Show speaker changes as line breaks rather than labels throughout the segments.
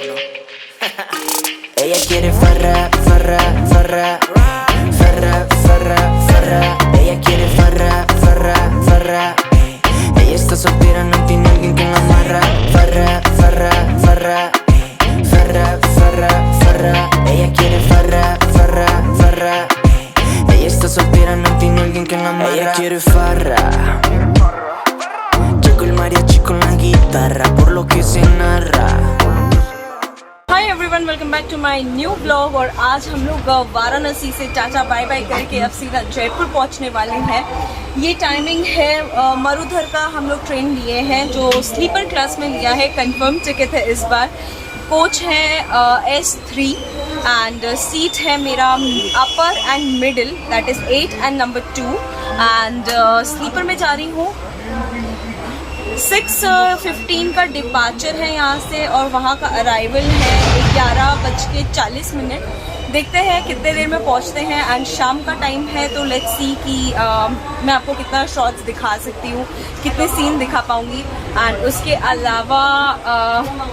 Ella quiere farra, farra, farra, farra, farra, farra. Ella quiere farra, farra, farra. Ella está soltera, no tiene alguien que la amarra. Farra, farra, farra, farra, farra, farra. Ella quiere farra, farra, farra. Ella está soltera, no tiene alguien que la amarra. Ella quiere farra. Llegó el mariachi con la guitarra, por lo que se narra.
Hi everyone, welcome back to my new blog. और आज हम लोग वाराणसी से tata bye bye करके अब सीधा जयपुर पहुंचने वाले हैं। ये टाइमिंग है मरुधर का। हम लोग ट्रेन लिए हैं जो स्लीपर क्लास में लिया है, कंफर्म टिकट है इस बार। कोच है S3 एंड सीट है मेरा upper and middle, that is 8 and number 2 and sleeper में जा रही हूँ। 6:15 का डिपार्चर है यहाँ से और वहाँ का अराइवल है 11:40। देखते हैं कितने देर में पहुँचते हैं। एंड शाम का टाइम है तो लेट्स सी कि मैं आपको कितना शॉट्स दिखा सकती हूँ, कितने सीन दिखा पाऊँगी। एंड उसके अलावा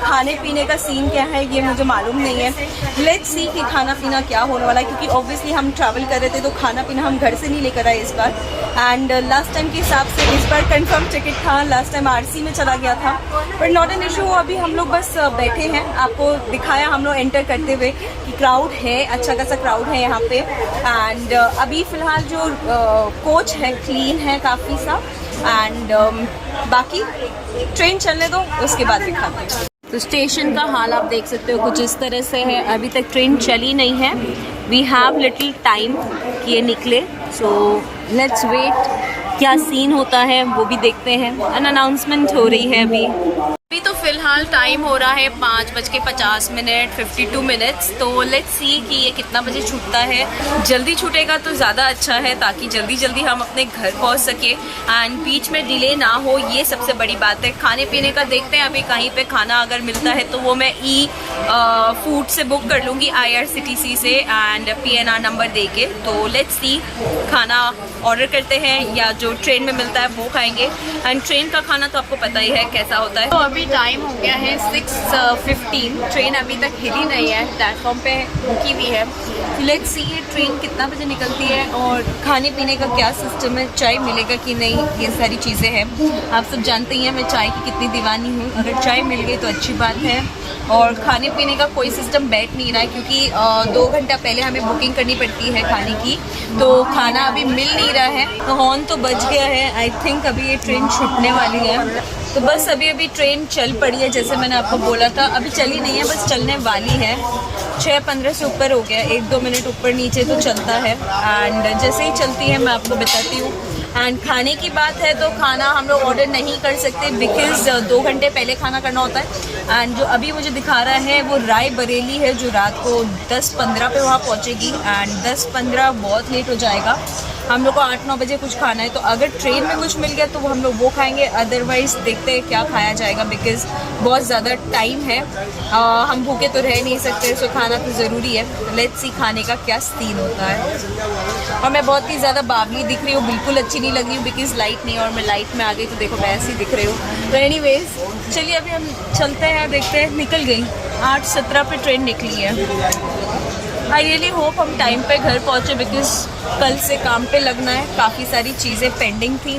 खाने पीने का सीन क्या है ये मुझे मालूम नहीं है। लेट्स सी कि खाना पीना क्या होने वाला है, क्योंकि ऑब्वियसली हम ट्रैवल कर रहे थे तो खाना पीना हम घर से नहीं लेकर आए इस बार। एंड लास्ट टाइम के हिसाब से इस बार कंफर्म टिकट था, लास्ट टाइम RC में चला गया था, बट नॉट एन इशू। अभी हम लोग बस बैठे हैं, आपको दिखाया हम लोग एंटर करते हुए कि क्राउड है, अच्छा खासा क्राउड है यहाँ पे। एंड अभी फ़िलहाल जो कोच है क्लीन है काफ़ी सा। एंड बाकी ट्रेन चलने दो, उसके बाद दिखाते हैं। तो स्टेशन का हाल आप देख सकते हो कुछ इस तरह से है। अभी तक ट्रेन चली नहीं है। वी हैव लिटिल टाइम कि ये निकले, सो लेट्स वेट। क्या सीन होता है वो भी देखते हैं। एन अनाउंसमेंट हो रही है अभी तो फ़िलहाल टाइम हो रहा है 5:50, 52 मिनट्स। तो लेट्स सी कि ये कितना बजे छूटता है। जल्दी छूटेगा तो ज़्यादा अच्छा है, ताकि जल्दी जल्दी हम अपने घर पहुंच सके एंड बीच में डिले ना हो, ये सबसे बड़ी बात है। खाने पीने का देखते हैं, अभी कहीं पे खाना अगर मिलता है तो वो मैं फूड से बुक कर लूँगी, IRCTC से एंड PNR नंबर दे के। तो लेट्स सी खाना ऑर्डर करते हैं या जो ट्रेन में मिलता है वो खाएंगे। एंड ट्रेन का खाना तो आपको पता ही है कैसा होता है। तो अभी टाइम हो गया है 6:15। ट्रेन अभी तक हिली नहीं है, प्लेटफॉर्म पे रुकी हुई है। लेट्स सी ये ट्रेन कितना बजे निकलती है और खाने पीने का क्या सिस्टम है, चाय मिलेगा कि नहीं, ये सारी चीज़ें हैं। आप सब जानते ही हैं मैं चाय की कितनी दीवानी हूँ। अगर चाय मिल गई तो अच्छी बात है। और खाने पीने का कोई सिस्टम बैठ नहीं रहा है, क्योंकि 2 घंटा पहले हमें बुकिंग करनी पड़ती है खाने की, तो खाना अभी मिल नहीं रहा है। तो हॉर्न तो बज गया है, आई थिंक अभी ये ट्रेन छूटने वाली है। तो बस अभी ट्रेन चल पड़ी है, जैसे मैंने आपको बोला था। अभी चली नहीं है, बस चलने वाली है। 6:15 से ऊपर हो गया, 1-2 मिनट ऊपर नीचे तो चलता है। एंड जैसे ही चलती है मैं आपको बताती हूँ। एंड खाने की बात है तो खाना हम लोग ऑर्डर नहीं कर सकते, बिकॉज 2 घंटे पहले खाना करना होता है। एंड जो अभी मुझे दिखा रहा है वो राय बरेली है, जो रात को 10:15 पे वहाँ पहुँचेगी। एंड 10:15 बहुत लेट हो जाएगा। हम लोग को 8-9 बजे कुछ खाना है, तो अगर ट्रेन में कुछ मिल गया तो हम लोग वो खाएंगे, अदरवाइज़ देखते हैं क्या खाया जाएगा, बिकॉज़ बहुत ज़्यादा टाइम है। हम भूखे तो रह नहीं सकते, सो खाना तो ज़रूरी है। लेट्स सी खाने का क्या सीन होता है। और मैं बहुत ही ज़्यादा बावली दिख रही हूँ, बिल्कुल अच्छी नहीं लग रही हूँ, बिकॉज़ लाइट नहीं है और मैं लाइट में आ गई तो देखो मैं ऐसी दिख रही हूँ। तो एनीवेज चलिए अभी हम चलते हैं, देखते हैं। निकल गई 8:17 पे ट्रेन निकली है। आई रियली होप हम टाइम पे घर पहुँचे, बिकॉज कल से काम पे लगना है। काफ़ी सारी चीज़ें पेंडिंग थी,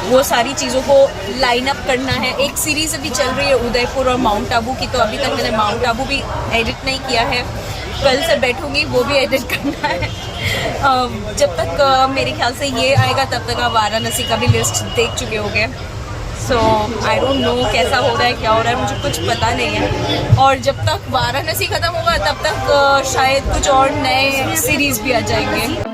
वो सारी चीज़ों को लाइन अप करना है। एक सीरीज़ अभी चल रही है उदयपुर और माउंट आबू की, तो अभी तक मैंने माउंट आबू भी एडिट नहीं किया है। कल से बैठूंगी, वो भी एडिट करना है। जब तक मेरे ख्याल से ये आएगा तब तक आप वाराणसी का भी लिस्ट देख चुके होंगे। सो आई डोंट नो कैसा हो रहा है, क्या हो रहा है, मुझे कुछ पता नहीं है। और जब तक वाराणसी ख़त्म होगा तब तक शायद कुछ और नए सीरीज़ भी आ जाएंगे।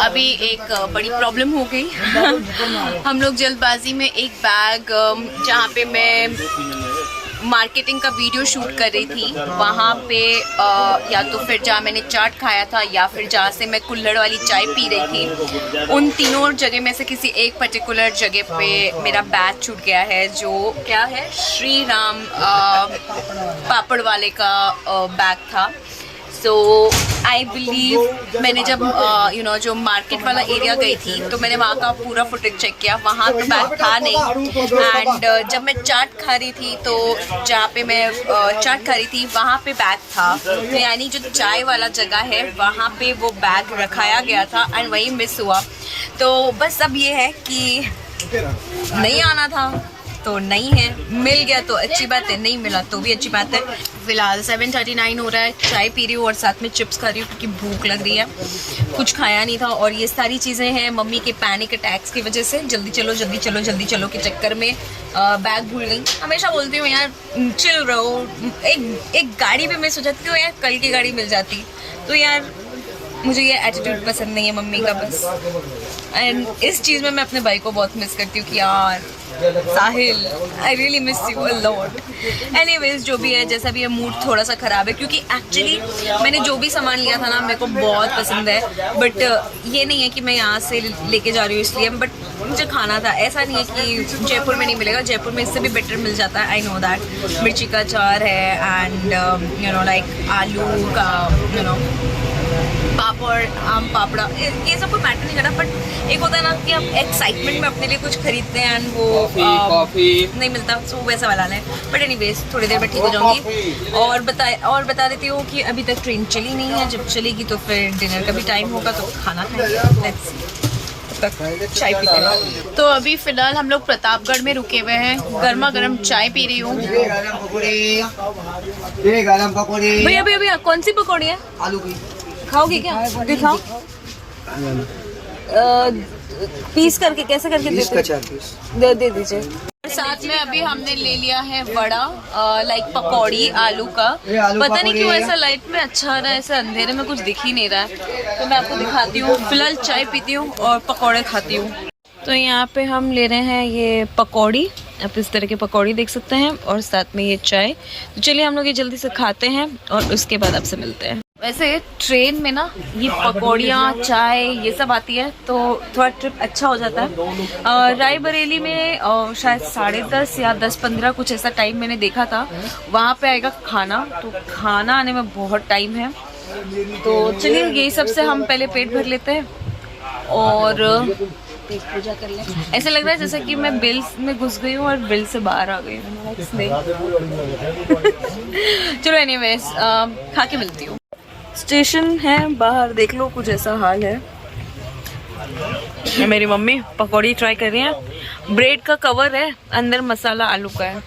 अभी एक बड़ी प्रॉब्लम हो गई। हम लोग जल्दबाजी में एक बैग, जहाँ पे मैं मार्केटिंग का वीडियो शूट कर रही थी, वहाँ पे या तो फिर जहाँ मैंने चाट खाया था या फिर जहाँ से मैं कुल्हड़ वाली चाय पी रही थी, उन तीनों जगह में से किसी एक पर्टिकुलर जगह पे मेरा बैग छूट गया है, जो क्या है, श्री राम पापड़ वाले का बैग था। सो आई बिलीव मैंने जब जो मार्केट वाला एरिया गई थी तो मैंने वहाँ का पूरा फुटेज चेक किया, वहाँ तो बैग था नहीं। एंड जब मैं चाट खा रही थी तो जहाँ पे मैं चाट खा रही थी वहाँ पे बैग था, तो यानी जो चाय वाला जगह है वहाँ पे वो बैग रखाया गया था एंड वही मिस हुआ। तो बस अब ये है कि नहीं आना था तो नहीं है, मिल गया तो अच्छी बात है, नहीं मिला तो भी अच्छी बात है। फिलहाल 7:39 हो रहा है, चाय पी रही हूँ और साथ में चिप्स खा रही हूँ क्योंकि भूख लग रही है, कुछ खाया नहीं था। और ये सारी चीज़ें हैं मम्मी के पैनिक अटैक्स की वजह से, जल्दी चलो जल्दी चलो जल्दी चलो के चक्कर में बैग भूल गई। हमेशा बोलती हूँ यार चिल रहो, एक गाड़ी भी मिस हो जाती है, यार कल की गाड़ी मिल जाती। तो यार मुझे ये एटीट्यूड पसंद नहीं है मम्मी का बस। एंड इस चीज़ में मैं अपने भाई को बहुत मिस करती हूँ कि यार Sahil I really miss you a lot. Anyways जो भी है, जैसा भी है, मूड थोड़ा सा ख़राब है क्योंकि एक्चुअली मैंने जो भी सामान लिया था ना मेरे को बहुत पसंद है, बट ये नहीं है कि मैं यहाँ से लेके जा रही हूँ इसलिए, बट मुझे खाना था। ऐसा नहीं है कि जयपुर में नहीं मिलेगा, जयपुर में इससे भी बेटर मिल जाता है, आई नो दैट। मिर्ची का अचार है एंड लाइक आलू का पापड़, आम पापड़ा, ये सब कोई मैटर नहीं करता, बट एक होता है ना कि आप एक्साइटमेंट में अपने लिए कुछ खरीदते हैं एंड वो नहीं मिलता, तो वैसा वाला है। बट एनीवेज थोड़ी देर में ठीक हो जाऊंगी। और बता देती हूँ कि अभी तक ट्रेन चली नहीं है, जब चलेगी तो फिर डिनर का भी टाइम होगा तो खाना खाएंगे। लेट्स सी, चाय पीते हैं। तो अभी फिलहाल हम लोग प्रतापगढ़ में रुके हुए हैं, गर्मा गर्म चाय पी रही हूँ। भैया भैया कौन सी पकौड़ी है? आलू की खाओगे क्या? दिखाओ। पीस करके कैसे करके दे दीजिए। साथ में अभी हमने ले लिया है वड़ा, लाइक पकौड़ी आलू का। पता नहीं क्यों ऐसा लाइट में अच्छा आ रहा है, ऐसा अंधेरे में कुछ दिख ही नहीं रहा है, तो मैं आपको दिखाती हूँ। फिलहाल चाय पीती हूँ और पकौड़े खाती हूँ। तो यहाँ पे हम ले रहे हैं ये पकौड़ी, आप इस तरह के पकौड़ी देख सकते हैं, और साथ में ये चाय। तो चलिए हम लोग ये जल्दी से खाते हैं और उसके बाद आपसे मिलते हैं। वैसे ट्रेन में ना ये पकौड़ियाँ चाय ये सब आती है तो थोड़ा ट्रिप अच्छा हो जाता है। रायबरेली में शायद 10:30 या 10:15 कुछ ऐसा टाइम मैंने देखा था, वहाँ पे आएगा खाना, तो खाना आने में बहुत टाइम है। तो चलिए यही सब से हम पहले पेट भर लेते हैं और पेट पूजा कर लें। ऐसा लग रहा है जैसे कि मैं बिल में घुस गई हूँ और बिल से बाहर आ गई हूँ। चलो एनीवेज खा के मिलती हूँ। स्टेशन है बाहर, देख लो कुछ ऐसा हाल है। मेरी मम्मी पकौड़ी ट्राई कर रही है। ब्रेड का कवर है, अंदर मसाला आलू का है,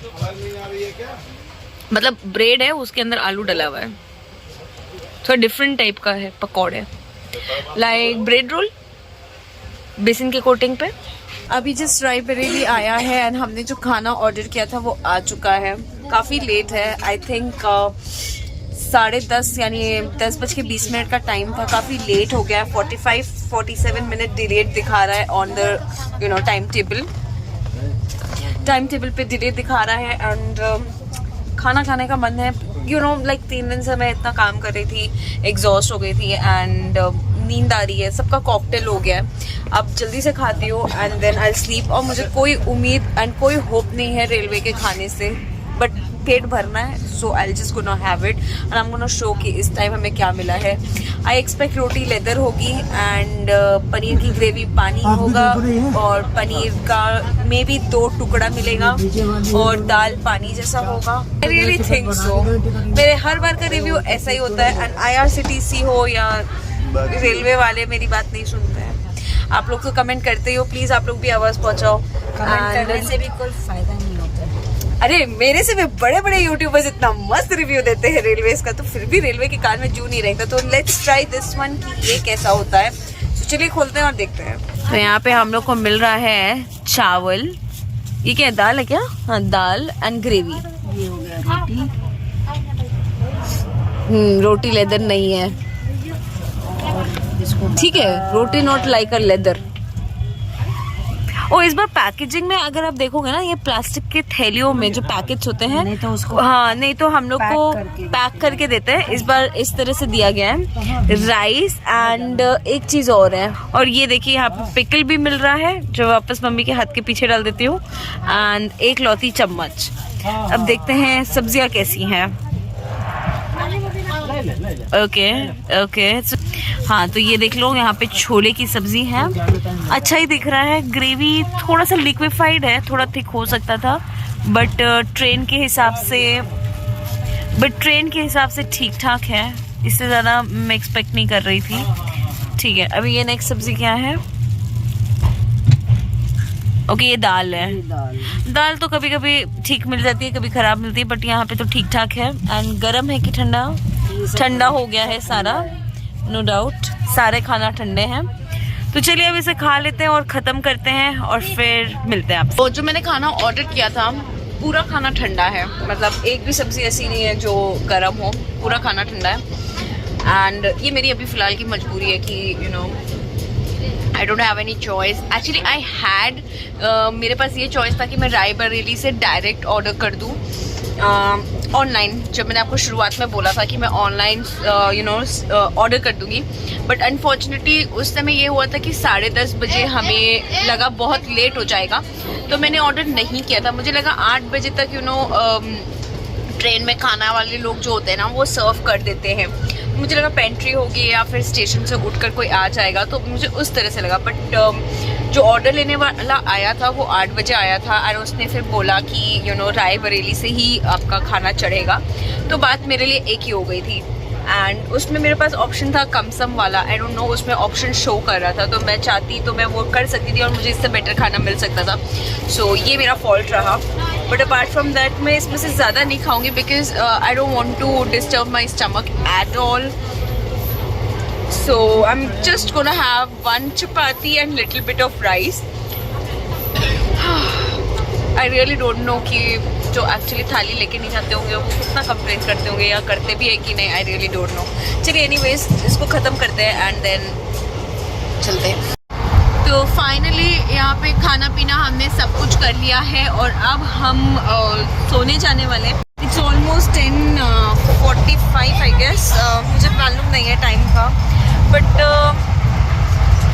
मतलब ब्रेड है उसके अंदर आलू डला हुआ है। थोड़ा डिफरेंट टाइप का है पकौड़े, लाइक ब्रेड रोल बेसन के कोटिंग पे। अभी जिस रायबरेली आया है एंड हमने जो खाना ऑर्डर किया था वो आ चुका है। काफ़ी लेट है, आई थिंक 10:30 यानी 10:20 का टाइम था, काफ़ी लेट हो गया है। 45-47 मिनट डिलेड दिखा रहा है ऑन द टाइम टेबल पे डिलेड दिखा रहा है। एंड खाना खाने का मन है, लाइक 3 दिन से मैं इतना काम कर रही थी, एग्जॉस्ट हो गई थी एंड नींद आ रही है, सबका कॉकटेल हो गया है। अब जल्दी से खाती हूँ एंड देन आई स्लीप। और मुझे कोई उम्मीद एंड कोई होप नहीं है रेलवे के खाने से, बट पेट भरना है, so I just gonna have it and I am gonna show कि इस टाइम हमें क्या मिला है। आई एक्सपेक्ट रोटी लेदर होगी एंड पनीर की ग्रेवी पानी होगा और पनीर का मे बी 2 टुकड़ा मिलेगा और दाल पानी जैसा होगा। I really think so. मेरे हर बार का रिव्यू ऐसा ही होता है एंड IRCTC हो या रेलवे वाले मेरी बात नहीं सुनते हैं। आप लोग तो कमेंट करते ही हो, प्लीज़ आप लोग भी आवाज़ पहुँचाओ।
कमेंट करने से भी कोई फायदा नहीं होता है।
अरे मेरे से भी बड़े बड़े यूट्यूबर्स इतना मस्त रिव्यू देते हैं रेलवेज का, तो फिर भी रेलवे के कान में जू नहीं रहता। तो लेट्स ट्राई दिस वन कि ये कैसा होता है। तो चलिए खोलते हैं और देखते हैं। तो यहाँ पे हम लोग को मिल रहा है चावल, ये क्या है, दाल है क्या? हाँ दाल एंड ग्रेवी।
ये हो गया रोटी।
रोटी लेदर नहीं है,
और इसको
ठीक है, रोटी नॉट लाइक अ लेदर। और इस बार पैकेजिंग में अगर आप देखोगे ना, ये प्लास्टिक के थैलियों में जो पैकेट्स होते हैं,
नहीं तो उसको
हाँ, नहीं तो हम लोग को
करके
पैक करके देते हैं। इस बार इस तरह से दिया गया है। राइस एंड एक चीज और है, और ये देखिए यहाँ पे पिकल भी मिल रहा है जो वापस मम्मी के हाथ के पीछे डाल देती हूँ, एंड एक लौती चम्मच। अब देखते हैं सब्जियाँ कैसी हैं। ओके ओके, हाँ तो ये देख लो, यहाँ पे छोले की सब्जी है, अच्छा ही दिख रहा है। ग्रेवी थोड़ा सा लिक्विफाइड है, थोड़ा थिक हो सकता था, बट ट्रेन के हिसाब से ठीक ठाक है। इससे ज़्यादा मैं एक्सपेक्ट नहीं कर रही थी। ठीक है, अभी ये नेक्स्ट सब्जी क्या है? ओके, ये दाल है। दाल तो कभी कभी ठीक मिल जाती है, कभी खराब मिलती है, बट यहाँ पे तो ठीक ठाक है। एंड गरम है कि ठंडा? ठंडा हो गया है सारा, नो डाउट, सारे खाना ठंडे हैं। तो चलिए अब इसे खा लेते हैं और ख़त्म करते हैं, और फिर मिलते हैं आपसे। तो जो मैंने खाना ऑर्डर किया था, पूरा खाना ठंडा है, मतलब एक भी सब्ज़ी ऐसी नहीं है जो गर्म हो, पूरा खाना ठंडा है। एंड ये मेरी अभी फ़िलहाल की मजबूरी है कि you know I don't have any choice. Actually I had, मेरे पास ये चॉइस था कि मैं राय बरेली से डायरेक्ट ऑर्डर कर दूँ ऑनलाइन। जब मैंने आपको शुरुआत में बोला था कि मैं ऑनलाइन ऑर्डर कर दूंगी, बट अनफॉर्चुनेटली उस समय ये हुआ था कि 10:30 बजे हमें लगा बहुत लेट हो जाएगा, तो मैंने ऑर्डर नहीं किया था। मुझे लगा 8 बजे तक ट्रेन में खाना वाले लोग जो होते हैं ना, वो सर्व कर देते हैं। मुझे लगा पेंट्री होगी या फिर स्टेशन से उठकर कोई आ जाएगा, तो मुझे उस तरह से लगा। बट जो ऑर्डर लेने वाला आया था वो 8 बजे आया था, और उसने फिर बोला कि राय बरेली से ही आपका खाना चढ़ेगा। तो बात मेरे लिए एक ही हो गई थी। एंड उसमें मेरे पास ऑप्शन था कमसम वाला, आई डोंट नो उसमें ऑप्शन शो कर रहा था, तो मैं चाहती तो मैं वो कर सकती थी और मुझे इससे बेटर खाना मिल सकता था। सो ये मेरा फॉल्ट रहा। बट अपार्ट फ्रॉम दैट मैं इसमें से ज़्यादा नहीं खाऊंगी, because I don't want to disturb my stomach at all. So I'm just gonna have one chapati and little bit of rice. I really don't know कि जो actually थाली लेके नहीं जाते होंगे वो कितना कंप्लेन करते होंगे, या करते भी है कि नहीं, I really don't know. चलिए एनीवेज इसको ख़त्म करते हैं एंड देन चलते हैं। तो फाइनली यहाँ पे खाना पीना हमने सब कुछ कर लिया है, और अब हम सोने जाने वाले हैं। इट्स ऑलमोस्ट 10:45 आई गेस, मुझे मालूम नहीं है टाइम का, बट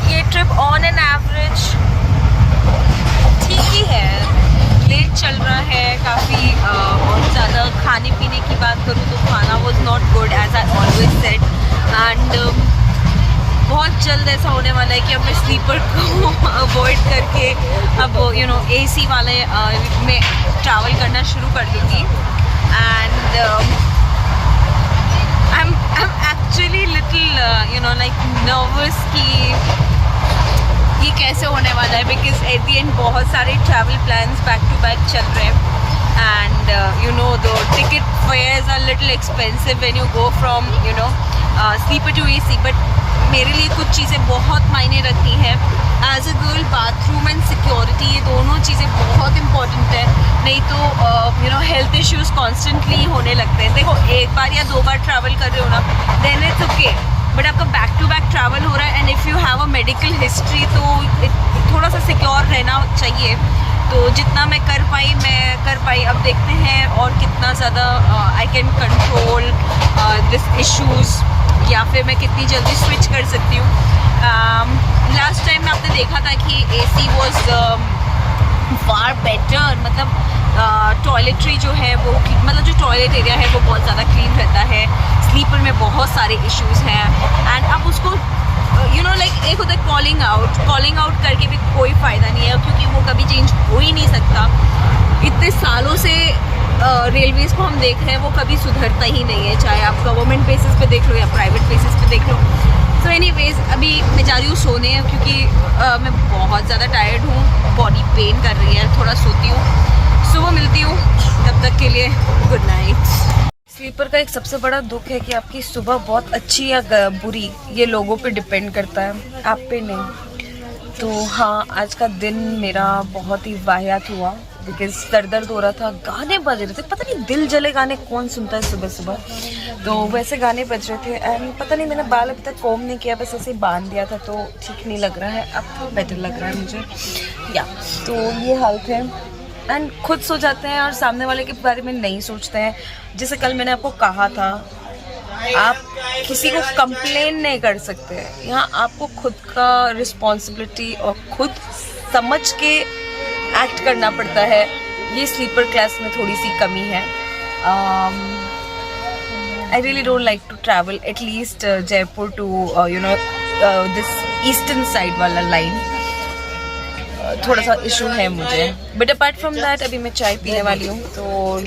ये ट्रिप ऑन एन एवरेज ठीक ही है। लेट चल रहा है काफ़ी, और ज़्यादा खाने पीने की बात करूँ तो खाना was not good as I always said. And बहुत जल्द ऐसा होने वाला है कि अब मैं स्लीपर को अवॉइड करके अब AC वाले में ट्रैवल करना शुरू कर दूँगी। And I'm actually little like nervous कि ये कैसे होने वाला है, बिकॉज एट दी एंड बहुत सारे travel plans back to back चल रहे हैं। And the ticket fares are little expensive when you go from sleeper to AC, but मेरे लिए कुछ चीज़ें बहुत मायने रखती हैं। As a girl bathroom and security, ये दोनों चीज़ें बहुत इंपॉर्टेंट है, नहीं तो हेल्थ इश्यूज़ कॉन्स्टेंटली होने लगते हैं। देखो एक बार या 2 बार ट्रैवल कर रहे हो ना, देन इट्स ओके, बट आपका बैक टू बैक ट्रैवल हो रहा है and if you have a medical history तो थोड़ा सा सिक्योर रहना चाहिए। तो जितना मैं कर पाई। अब देखते हैं और कितना ज़्यादा I can control this issues, या फिर मैं कितनी जल्दी स्विच कर सकती हूँ। लास्ट टाइम में आपने देखा था कि AC वॉज फार बेटर, मतलब टॉयलेटरी जो है वो, मतलब जो टॉयलेट एरिया है वो बहुत ज़्यादा क्लीन रहता है। स्लीपर में बहुत सारे इश्यूज़ हैं, एंड अब उसको लाइक एक होता है कॉलिंग आउट करके भी कोई फ़ायदा नहीं है, क्योंकि वो कभी चेंज हो ही नहीं सकता। इतने सालों से रेलवेज़ को हम देख रहे हैं, वो कभी सुधरता ही नहीं है, चाहे आप गवर्नमेंट बेसिस पे देख लो या प्राइवेट बेसिस पे देख लो। सो एनीवेज अभी मैं जा रही हूँ सोने, क्योंकि मैं बहुत ज़्यादा टायर्ड हूँ, बॉडी पेन कर रही है, थोड़ा सोती हूँ। सुबह मिलती हूँ, तब तक के लिए गुड नाइट। स्लीपर का एक सबसे बड़ा दुख है कि आपकी सुबह बहुत अच्छी या बुरी ये लोगों पे डिपेंड करता है, आप पे नहीं। तो हाँ, आज का दिन मेरा बहुत ही वाहियात हुआ। बिकॉज सर दर्द हो रहा था। गाने बज रहे थे, पता नहीं दिल जले गाने कौन सुनता है सुबह सुबह, तो वैसे गाने बज रहे थे। एंड पता नहीं मैंने बाल अभी तक कॉम्ब नहीं किया, बस ऐसे ही बांध दिया था तो ठीक नहीं लग रहा है। अब तो बेटर लग रहा है मुझे या। तो ये हालत है एंड खुद सो जाते हैं और सामने वाले के बारे में नहीं सोचते हैं। जैसे कल मैंने आपको कहा था, आप किसी को कंप्लेन नहीं कर सकते। यहाँ आपको खुद का रिस्पॉन्सिबिलिटी और खुद समझ के एक्ट करना पड़ता है। ये स्लीपर क्लास में थोड़ी सी कमी है। I really don't like to travel at least Jaipur to this eastern side वाला लाइन, थोड़ा सा इशू है मुझे। बट अपार्ट फ्रॉम दैट अभी मैं चाय पीने वाली हूँ, तो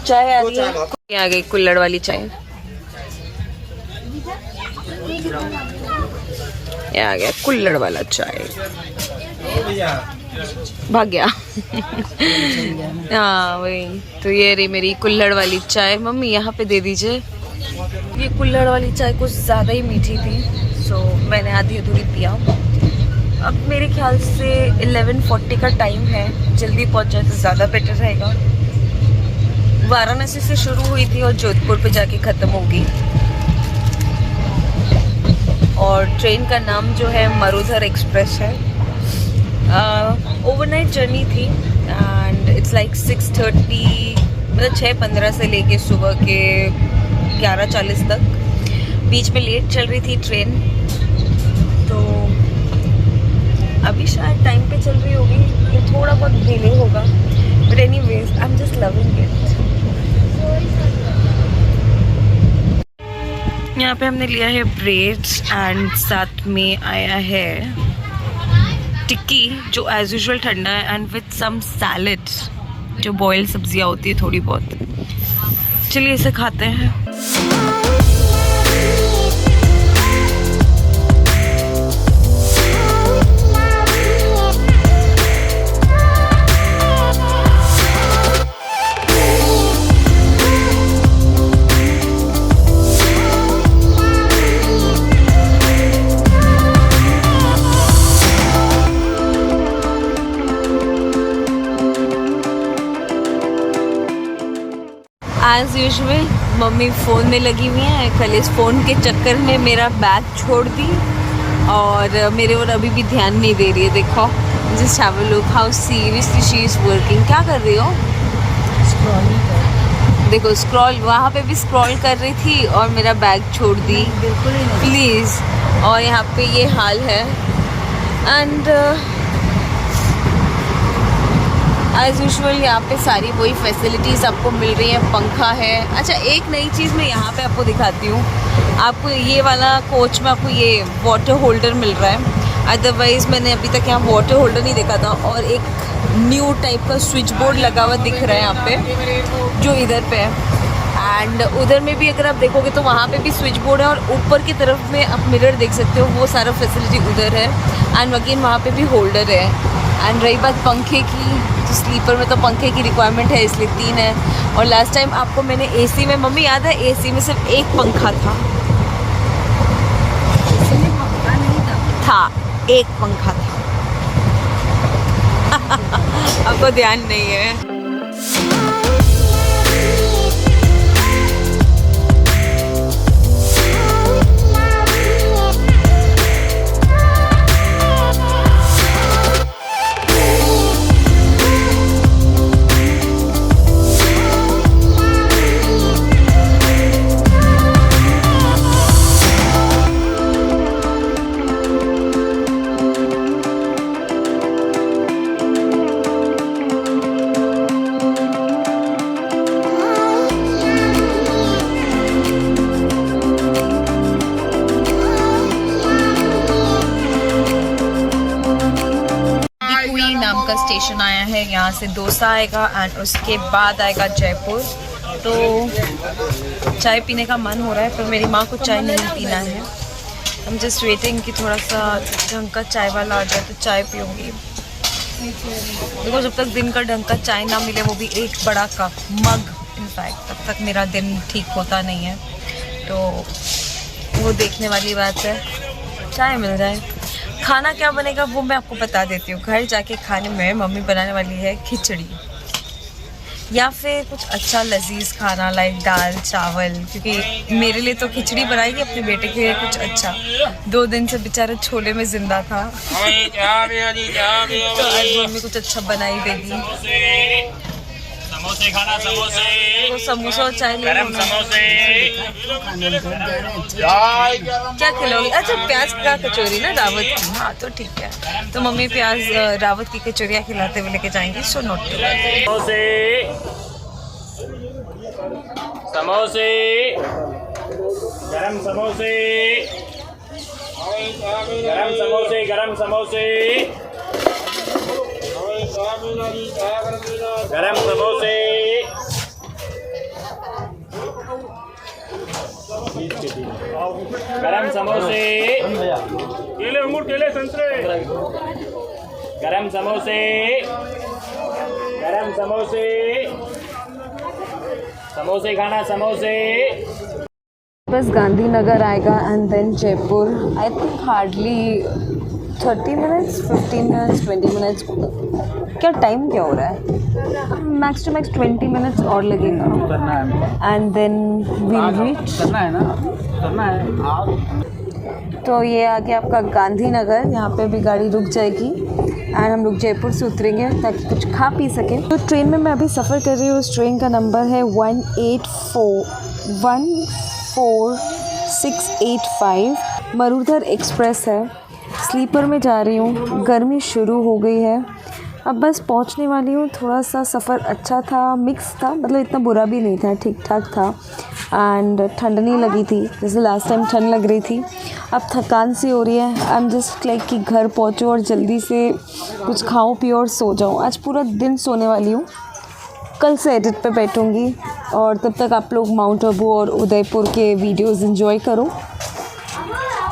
चाय आ रही है। ये आ गई कुल्हड़ वाली चाय, ये आ गया कुल्हड़ वाला चाय। भाग गया हाँ वही। तो ये रही मेरी कुल्हड़ वाली चाय। मम्मी यहाँ पे दे दीजिए। ये कुल्हड़ वाली चाय कुछ ज़्यादा ही मीठी थी, सो मैंने आधी अधूरी पिया। अब मेरे ख्याल से 11:40 का टाइम है, जल्दी पहुँच जाए तो ज़्यादा बेटर रहेगा। वाराणसी से शुरू हुई थी और जोधपुर पे जाके ख़त्म होगी। और ट्रेन का नाम जो है मरुधर एक्सप्रेस है। ओवरनाइट जर्नी थी एंड इट्स लाइक 6:30, मतलब 6:15 से लेके सुबह के 11:40 तक। बीच में लेट चल रही थी ट्रेन, तो अभी शायद टाइम पे चल रही होगी, ये थोड़ा बहुत डिले होगा। But anyways I am just loving it. यहाँ पे हमने लिया है ब्रेड्स एंड साथ में आया है टिक्की, जो एज यूजुअल ठंडा है, एंड विथ सम सैलेड, जो बॉइल्ड सब्जियाँ होती है थोड़ी बहुत। चलिए इसे खाते हैं। एज यूजुअल मम्मी फ़ोन में लगी हुई हैं। कल इस फ़ोन के चक्कर में मेरा बैग छोड़ दी और मेरे और अभी भी ध्यान नहीं दे रही है। देखो, just have a look how seriously she is working. क्या कर रही हो? देखो स्क्रॉल, वहाँ पे भी स्क्रॉल कर रही थी और मेरा बैग छोड़ दी।
बिल्कुल ही नहीं।
प्लीज़। और यहाँ पे ये हाल है एंड एज यूजुअल यहाँ पे सारी वही फैसिलिटीज़ आपको मिल रही हैं। पंखा है। अच्छा, एक नई चीज़ मैं यहाँ पे आपको दिखाती हूँ। आपको ये वाला कोच में आपको ये वाटर होल्डर मिल रहा है। अदरवाइज़ मैंने अभी तक यहाँ वाटर होल्डर नहीं देखा था। और एक न्यू टाइप का स्विच बोर्ड लगा हुआ दिख रहा है यहाँ पे, जो इधर पे है। एंड उधर में भी अगर आप देखोगे तो वहाँ पे भी स्विच बोर्ड है, और ऊपर की तरफ में आप मिरर देख सकते हो, वो सारा फैसिलिटी उधर है। एंड अगेन वहाँ पे भी होल्डर है। एंड रही बात पंखे की, तो स्लीपर में तो पंखे की रिक्वायरमेंट है, इसलिए 3 है। और लास्ट टाइम आपको मैंने एसी में, मम्मी याद है, एसी में सिर्फ एक पंखा था, एक पंखा था। आपको ध्यान नहीं है। नाम का स्टेशन आया है। यहाँ से डोसा आएगा एंड उसके बाद आएगा जयपुर। तो चाय पीने का मन हो रहा है, पर मेरी माँ को चाय नहीं पीना है। हम जस्ट वेटिंग कि थोड़ा सा ढंग का चाय वाला आ जाए तो चाय पीऊँगी। देखो, जब तक दिन का ढंग का चाय ना मिले, वो भी एक बड़ा कप, मग इनफैक्ट, तब तक मेरा दिन ठीक होता नहीं है। तो वो देखने वाली बात है। चाय मिल जाए,
खाना क्या बनेगा वो मैं आपको बता देती हूँ। घर जाके खाने में मम्मी बनाने वाली है खिचड़ी या फिर कुछ अच्छा लजीज खाना लाइक दाल चावल, क्योंकि मेरे लिए तो खिचड़ी बनाएगी, अपने बेटे के लिए कुछ अच्छा। 2 दिन से बेचारा छोले में जिंदा था तो आज मम्मी कुछ अच्छा बना ही देगी।
समोसे खाना, समोसे
तो समोसा और चाय ले
गरम
लो।
समोसे।
क्या खिलाओगी? अच्छा प्याज का कचौरी ना रावत की, हाँ तो ठीक है। तो मम्मी प्याज रावत की कचौरियाँ खिलाते हुए लेके जाएंगी। सो नोट
समोसे, समोसे गरम समोसे, गरम समोसे, गरम समोसे, गरम समोसे, गरम समोसे, केले अंगूर केले संतरे, गरम समोसे, गरम समोसे, समोसे खाना, समोसे।
बस गांधीनगर आएगा and then Jaipur. I think hardly 30 minutes, 15 minutes, 20 minutes. क्या टाइम क्या हो रहा है? मैक्स टू मैक्स 20 मिनट्स और लगेगा एंड देन वील रीच।
करना है।
तो ये आ गया आपका गांधीनगर। यहाँ पे भी गाड़ी रुक जाएगी एंड हम लोग जयपुर से उतरेंगे ताकि कुछ खा पी सकें। तो ट्रेन में मैं अभी सफ़र कर रही हूँ। उस ट्रेन का नंबर है 14685। मरूधर एक्सप्रेस है। स्लीपर में जा रही हूँ। गर्मी शुरू हो गई है। अब बस पहुँचने वाली हूँ। थोड़ा सा सफ़र अच्छा था, मिक्स था, मतलब इतना बुरा भी नहीं था, ठीक ठाक था। एंड ठंड नहीं लगी थी जैसे लास्ट टाइम ठंड लग रही थी। अब थकान सी हो रही है। आई एम जस्ट लाइक कि घर पहुँचो और जल्दी से कुछ खाऊं पियो और सो जाऊं। आज पूरा दिन सोने वाली हूँ। कल से एडिट पे बैठूँगी और तब तक आप लोग माउंट आबू और उदयपुर के वीडियोस एंजॉय करो।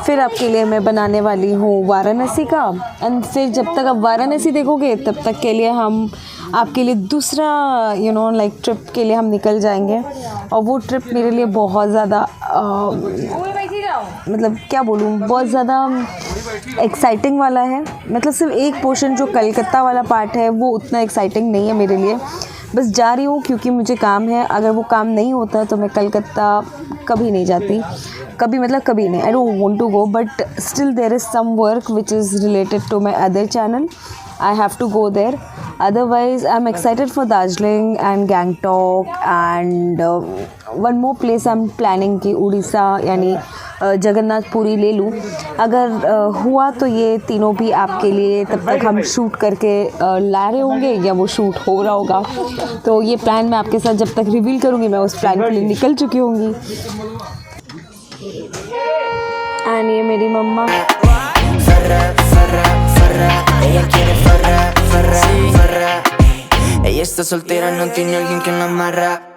फिर आपके लिए मैं बनाने वाली हूँ वाराणसी का। एंड फिर जब तक आप वाराणसी देखोगे तब तक के लिए हम आपके लिए दूसरा लाइक ट्रिप के लिए हम निकल जाएंगे। और वो ट्रिप मेरे लिए बहुत ज़्यादा मतलब क्या बोलूँ, बहुत ज़्यादा एक्साइटिंग वाला है। मतलब सिर्फ एक पोर्शन जो कलकत्ता वाला पार्ट है वो उतना एक्साइटिंग नहीं है मेरे लिए। बस जा रही हूँ क्योंकि मुझे काम है। अगर वो काम नहीं होता तो मैं कलकत्ता कभी नहीं जाती। कभी मतलब कभी नहीं। I don't want to go but still there is some work which is related to my other channel. I have to go there. Otherwise, I'm excited for Darjeeling and Gangtok and one more place I'm planning कि उड़ीसा यानी जगन्नाथपुरी ले लूँ. अगर हुआ तो ये तीनों भी आपके लिए तब तक हम शूट करके ला रहे होंगे या वो शूट हो रहा होगा. तो ये प्लान मैं आपके साथ जब तक रिवील करूँगी मैं उस प्लान के लिए निकल चुकी होंगी. एंड ये मेरी मम्मा.
Ella quiere farra, farra, farra. Ella está soltera, no tiene alguien que la amarra.